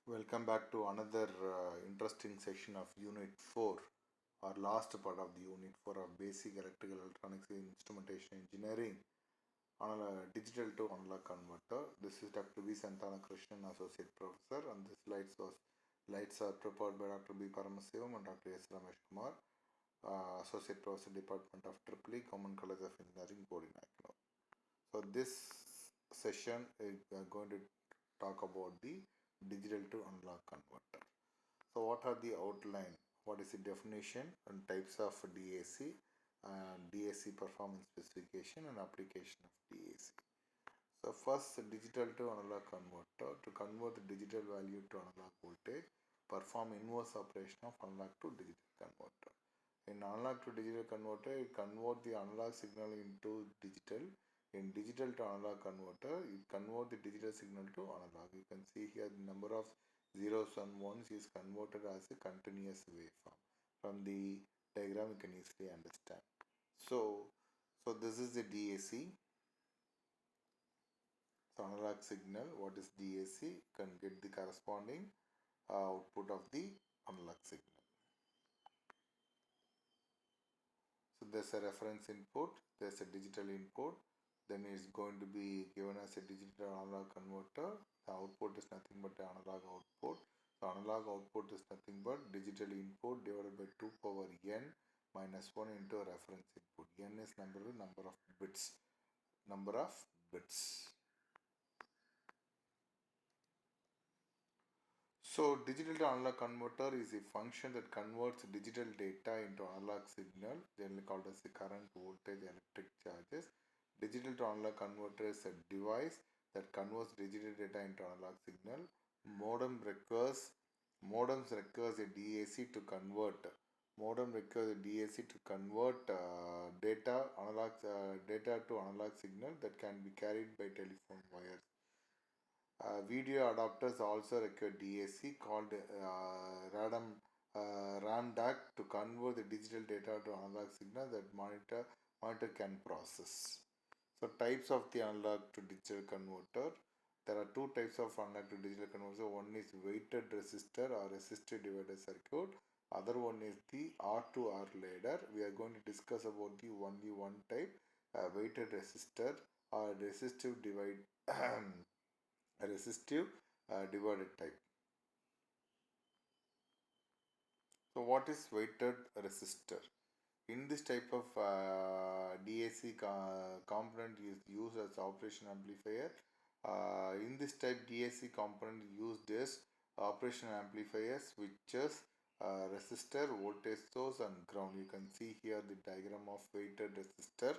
Welcome back to another interesting section of Unit 4, our last part of the Unit 4 of Basic Electrical Electronics Instrumentation Engineering, Digital to Analog Converter. This is Dr. V. Santana Krishnan, Associate Professor, and the slides are prepared by Dr. B. Paramasivam and Dr. S. Ramesh Kumar, Associate Professor, Department of EEE, Government College of Engineering, Bodinakno. So this session is going to talk about the digital to analog converter. So what are the outline? What is the definition and types of DAC, DAC performance specification and application of DAC. So first, digital to analog converter. To convert the digital value to analog voltage, perform inverse operation of analog to digital converter. In analog to digital converter, it convert the analog signal into digital. In digital to analog converter, it convert the digital signal to analog. You can see here the number of zeros and ones is converted as a continuous waveform. From the diagram, you can easily understand. So this is the DAC. So analog signal, what is DAC? You can get the corresponding output of the analog signal. So there's a reference input, there's a digital input, then it's going to be given as a digital analog converter. The output is nothing but the analog output. The analog output is nothing but digital input divided by 2 power n minus 1 into a reference input. N is number of bits. Number of bits. So digital to analog converter is a function that converts digital data into analog signal, generally called as the current, voltage, electric charges. Digital to analog converter is a device that converts digital data into analog signal. Modems requires a DAC to convert. Modem requires a DAC to convert data to analog signal that can be carried by telephone wires. Video adapters also require DAC called RAM DAC to convert the digital data to analog signal that monitor can process. So types of the analog to digital converter. There are two types of analog to digital converter. One is weighted resistor or resistive divider circuit. Other one is the R to R ladder. We are going to discuss about the only one type, weighted resistor or resistive divide resistive divided type. So what is weighted resistor? In this type of DAC component is used as operation amplifier. In this type DAC component used as operation amplifier, switches, resistor, voltage source and ground. You can see here the diagram of weighted resistor,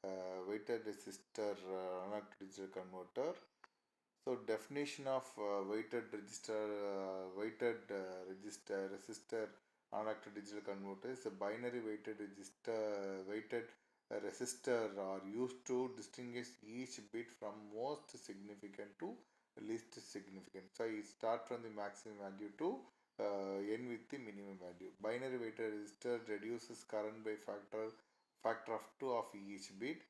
analog to digital converter. So definition of resistor analog to digital converter is a binary weighted resistor are used to distinguish each bit from most significant to least significant. So it start from the maximum value to end with the minimum value. Binary weighted resistor reduces current by factor of 2 of each bit.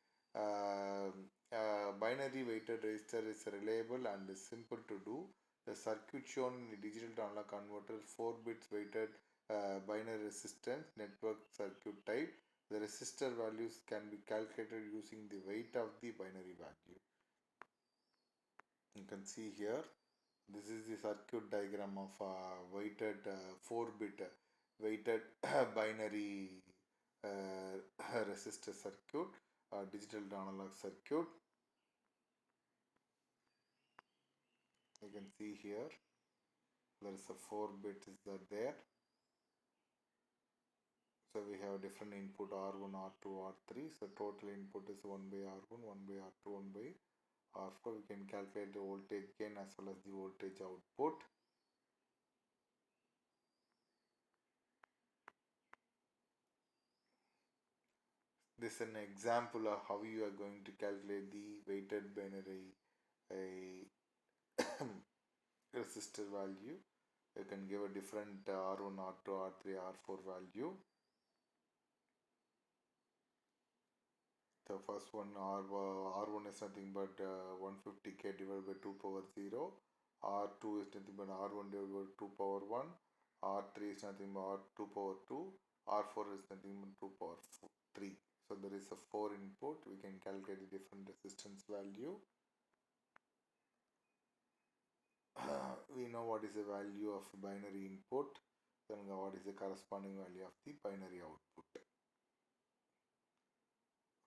Binary weighted resistor is reliable and is simple to do. The circuit shown in the digital to analog converter 4 bits weighted binary resistance network circuit type. The resistor values can be calculated using the weight of the binary value. You can see here, this is the circuit diagram of weighted 4-bit weighted binary resistor circuit, digital to analog circuit. You can see here there is a 4 bit is there. So we have different input R1, R2, R3. So total input is 1 by R1, 1 by R2, 1 by R4. We can calculate the voltage gain as well as the voltage output. This is an example of how you are going to calculate the weighted binary resistor value. You can give a different R1, R2, R3, R4 value. The first one R1 is nothing but 150k divided by 2 power 0. R2 is nothing but R1 divided by 2 power 1, R3 is nothing but R2 power 2, R4 is nothing but 2 power 3. So there is a 4 input. We can calculate the different resistance value. We know what is the value of binary input, then what is the corresponding value of the binary output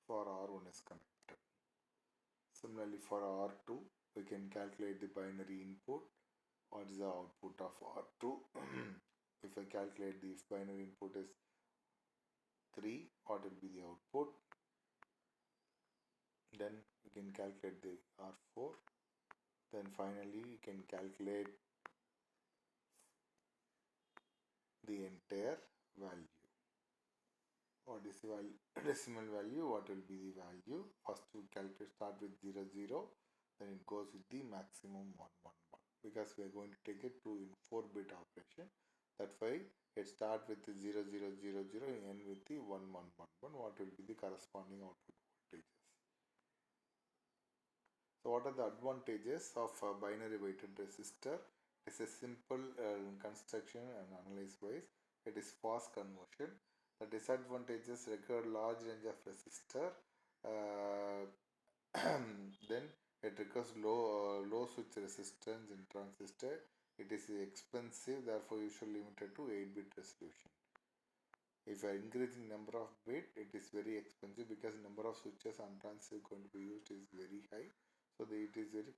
for R1 is connected. Similarly for R2, we can calculate the binary input. What is the output of R2? If I calculate the binary input is 3, what will be the output? Then we can calculate the R4. Then finally we can calculate the entire value. What is the value? Decimal value, what will be the value? First we calculate, start with 0 0, then it goes with the maximum 1 1 1, because we are going to take it to in 4-bit operation. That's why it start with the 0 0 0 0 and end with the 1 1 1 1. What will be the corresponding output voltages? So what are the advantages of a binary weighted resistor? It is a simple construction and analyze wise. It is fast conversion. The disadvantages require large range of resistor. Then it requires low switch resistance in transistor. It is expensive, therefore usually limited to 8-bit resolution. If you are increasing number of bit, it is very expensive because number of switches and transistors going to be used is very high. So it is very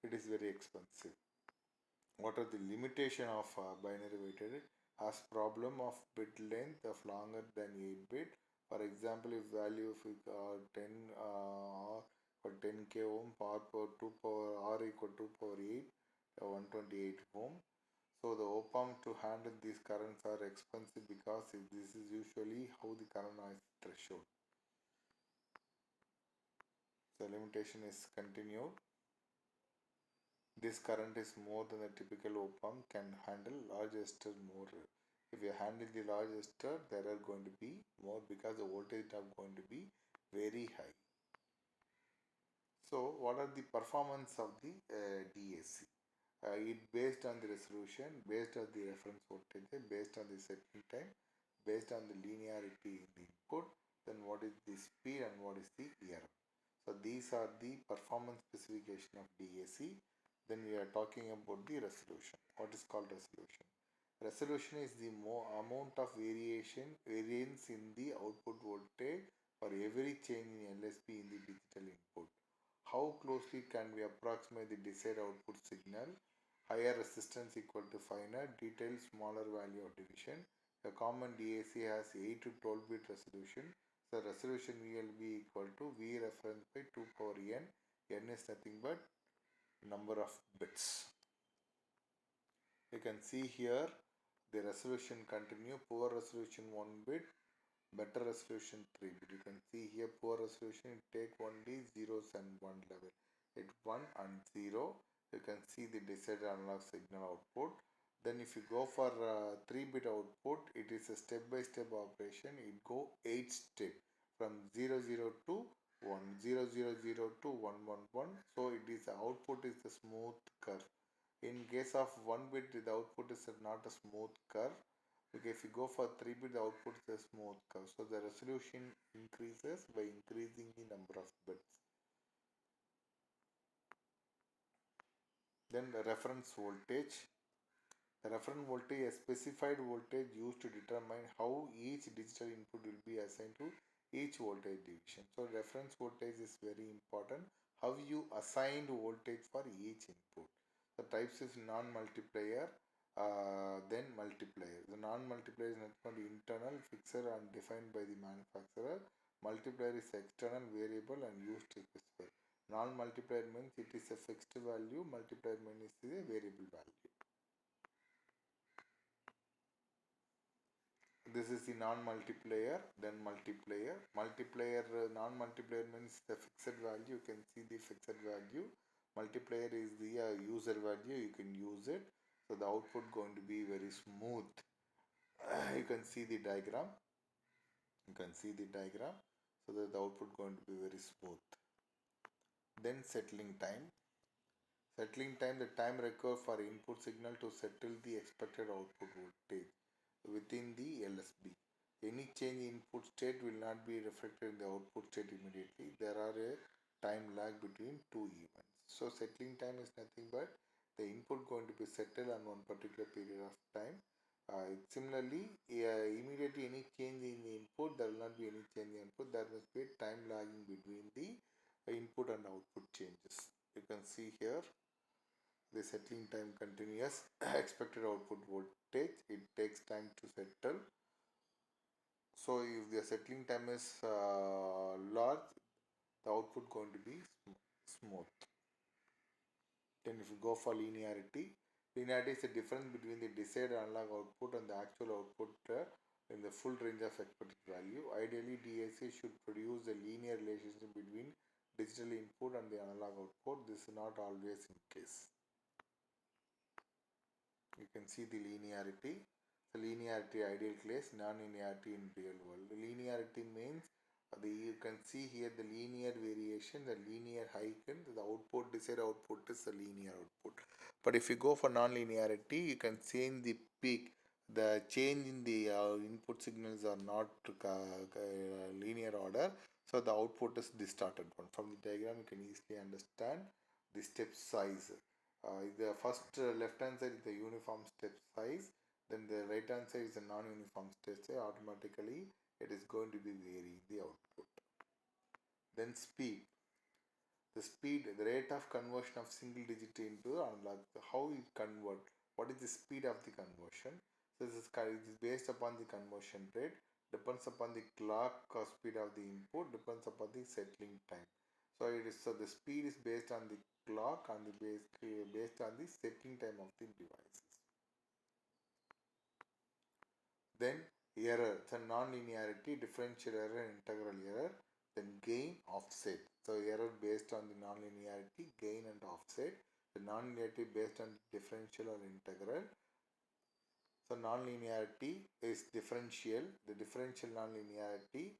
it is very expensive. What are the limitation of binary weighted? Has problem of bit length of longer than 8-bit. For example, if value of 10 for 10k ohm, power 2 power R equal to power 8, 128 ohm. So the op-amp to handle these currents are expensive because this is usually how the current noise threshold. So limitation is continued. This current is more than a typical op-amp can handle large resistor more. If you handle the large resistor, there are going to be more because the voltage are going to be very high. So what are the performance of the DAC? It based on the resolution, based on the reference voltage, based on the setting time, based on the linearity in the input, then what is the speed and what is the error. So these are the performance specification of DAC. Then we are talking about the resolution. What is called resolution? Resolution is the amount of variance in the output voltage for every change in LSB in the digital input. How closely can we approximate the desired output signal? Higher resistance equal to finite, detailed smaller value of division. A common DAC has 8 to 12 bit resolution. So resolution will be equal to V reference by 2 power n. N is nothing but number of bits. You can see here the resolution continue. Poor resolution 1 bit, better resolution 3 bit. You can see here poor resolution take only zeros and 1 level. It 1 and 0. You can see the desired analog signal output. Then if you go for 3-bit output, it is a step-by-step operation. It go 8 step from 0 0 to 1 0 0 0 to 1 1 1. So it is the output is a smooth curve. In case of 1 bit, the output is not a smooth curve. Okay, if you go for 3 bit, the output is a smooth curve. So the resolution increases by increasing the number of bits. Then the reference voltage. The reference voltage is a specified voltage used to determine how each digital input will be assigned to each voltage division. So reference voltage is very important. How you assign voltage for each input. The types is non-multiplier, then multiplier. The non-multiplier is not only internal, fixed and defined by the manufacturer. Multiplier is external, variable and used to specify. Non-multiplier means it is a fixed value, multiplier means it is a variable value. This is the non-multiplier, then multiplier. Multiplier, non-multiplier means the fixed value. You can see the fixed value. Multiplier is the user value. You can use it. So the output going to be very smooth. You can see the diagram. You can see the diagram. So that the output going to be very smooth. Then settling time. Settling time, the time required for input signal to settle the expected output voltage within the LSB. Any change in input state will not be reflected in the output state immediately. There are a time lag between two events. So settling time is nothing but the input going to be settled on one particular period of time. Similarly, immediately any change in the input, there will not be any change in input. There must be a time lagging between the input and output changes. You can see here the settling time continuous expected output voltage, it takes time to settle. So if the settling time is large, the output going to be smooth. Then if you go for linearity, linearity is the difference between the desired analog output and the actual output in the full range of expected value. Ideally, DAC should produce a linear relationship between digital input and the analog output. This is not always in case. You can see the linearity. The linearity ideal case, non-linearity in real world. The linearity means you can see here the linear variation, the linear hike, and the output, desired output is the linear output. But if you go for non-linearity, you can see in the peak, the change in the input signals are not linear order, so the output is distorted one. From the diagram, you can easily understand the step size. The first left hand side is the uniform step size, then the right hand side is a non-uniform step size. Automatically it is going to be varying the output. Then speed, the rate of conversion of single digit into analog, how you convert, what is the speed of the conversion. So this is based upon the conversion rate, depends upon the clock speed of the input, depends upon the settling time. So the speed is based on the clock and based on the settling time of the devices. Then error, so non-linearity, differential error, integral error. Then gain, offset. So error based on the non-linearity, gain and offset. The non-linearity based on differential or integral. So non-linearity is differential. The differential non-linearity,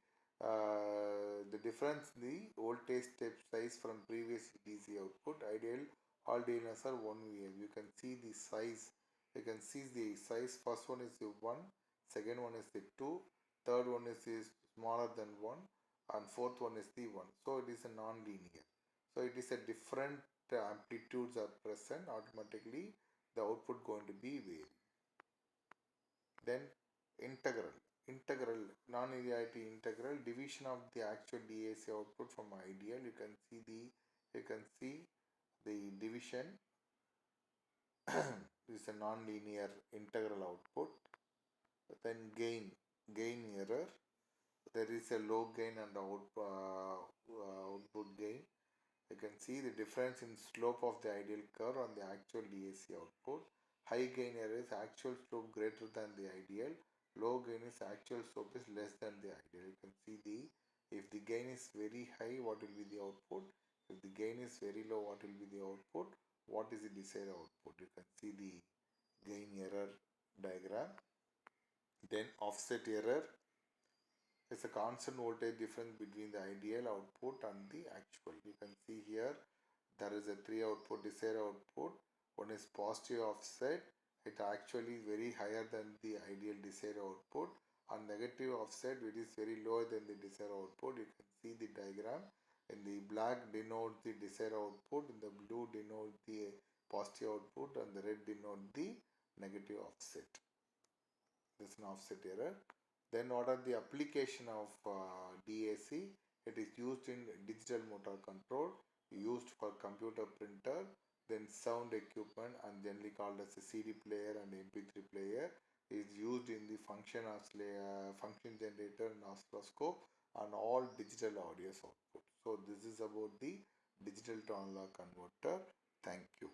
the difference in the voltage step size from previous DC output. Ideal, all DNS are 1 VM. You can see the size. You can see the size. First one is the 1, second one is the 2, third one is smaller than 1, and fourth one is the 1. So it is a non-linear. So it is a different amplitudes are present. Automatically the output going to be varied. Then integral non-linearity integral, division of the actual DAC output from ideal. You can see the division. This is a non-linear integral output. Then gain error, there is a low gain and output gain. You can see the difference in slope of the ideal curve on the actual DAC output. High gain error is actual slope greater than the ideal. Low gain is actual slope is less than the ideal. You can see if the gain is very high, what will be the output? If the gain is very low, what will be the output? What is the desired output? You can see the gain error diagram. Then offset error is a constant voltage difference between the ideal output and the actual. You can see here there is a 3 output desired output. One is positive offset, it actually is very higher than the ideal desired output, and negative offset which is very lower than the desired output. You can see the diagram. In the black denotes the desired output, in the blue denotes the positive output, and the red denotes the negative offset. This is an offset error. Then what are the application of DAC? It is used in digital motor control, used for computer printer, then sound equipment, and generally called as a CD player and MP3 player. It is used in the function generator and oscilloscope and all digital audio output. So this is about the digital to analog converter. Thank you.